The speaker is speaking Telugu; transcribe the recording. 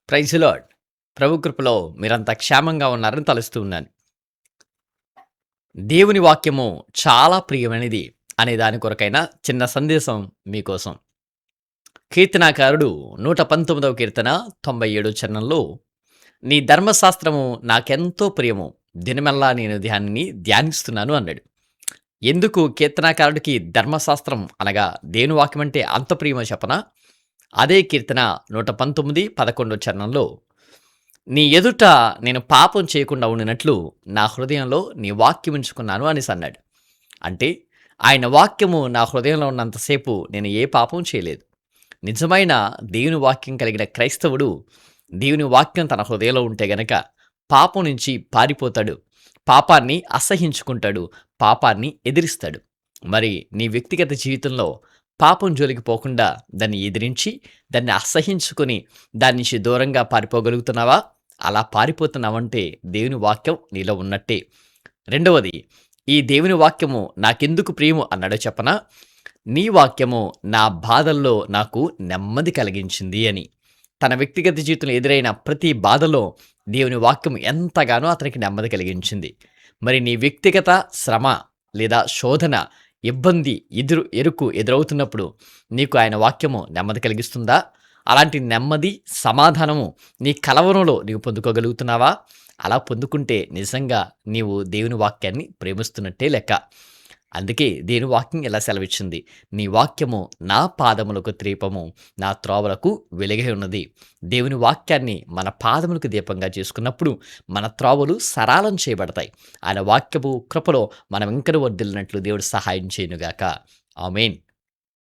Praise lord. ప్రభు కృపలో మీరంతా క్షేమంగా ఉన్నారని తలుస్తూ ఉన్నాను. దేవుని వాక్యము చాలా ప్రియమైనది అనే దాని కొరకైన చిన్న సందేశం మీకోసం. కీర్తనాకారుడు 119వ కీర్తన 97 చరణంలో, నీ ధర్మశాస్త్రము నాకెంతో ప్రియము, దినమెల్లా నేను దానిని ధ్యానిస్తున్నాను అన్నాడు. ఎందుకు కీర్తనాకారుడికి ధర్మశాస్త్రం అనగా దేవుని వాక్యం అంటే అంత ప్రియమో చెప్పనా? అదే కీర్తన 119, 11 చరణంలో, నీ ఎదుట నేను పాపం చేయకుండా ఉండినట్లు నా హృదయంలో నీ వాక్యం ఉంచుకున్నాను అనేసన్నాడు. అంటే ఆయన వాక్యము నా హృదయంలో ఉన్నంతసేపు నేను ఏ పాపం చేయలేదు. నిజమైన దేవుని వాక్యం కలిగిన క్రైస్తవుడు దేవుని వాక్యం తన హృదయంలో ఉంటే గనక పాపం నుంచి పారిపోతాడు. పాపాన్ని అసహ్యించుకుంటాడు. పాపాన్ని ఎదిరిస్తాడు. మరి నీ వ్యక్తిగత జీవితంలో పాపం జోలికి పోకుండా దాన్ని ఎదిరించి, దాన్ని అసహ్యించుకొని దాని నుంచి దూరంగా పారిపోగలుగుతున్నావా? అలా పారిపోతున్నావంటే దేవుని వాక్యం నీలో ఉన్నట్టే. రెండవది, ఈ దేవుని వాక్యము నాకెందుకు ప్రియము అన్నాడో చెప్పనా? నీ వాక్యము నా బాధల్లో నాకు నెమ్మది కలిగించింది అని. తన వ్యక్తిగత జీవితంలో ఎదురైన ప్రతి బాధలో దేవుని వాక్యం ఎంతగానో అతనికి నెమ్మది కలిగించింది. మరి నీ వ్యక్తిగత శ్రమ లేదా శోధన, ఇబ్బంది, ఎదురవుతున్నప్పుడు నీకు ఆయన వాక్యము నెమ్మది కలిగిస్తుందా? అలాంటి నెమ్మది, సమాధానము నీ కలవరంలో నీవు పొందుకోగలుగుతున్నావా? అలా పొందుకుంటే నిజంగా నీవు దేవుని వాక్యాన్ని ప్రేమిస్తున్నట్టే లెక్క. అందుకే దేవుని వాక్యం ఇలా సెలవిచ్చింది. నీ వాక్యము నా పాదములకు దీపము, నా త్రోవలకు వెలుగై ఉన్నది. దేవుని వాక్యాన్ని మన పాదములకు దీపంగా చేసుకున్నప్పుడు మన త్రోవలు సరళం చేయబడతాయి. ఆయన వాక్యపు కృపలో మనం ఇంకను వర్ధిల్లినట్లు దేవుడు సహాయం చేయనుగాక. ఆమేన్.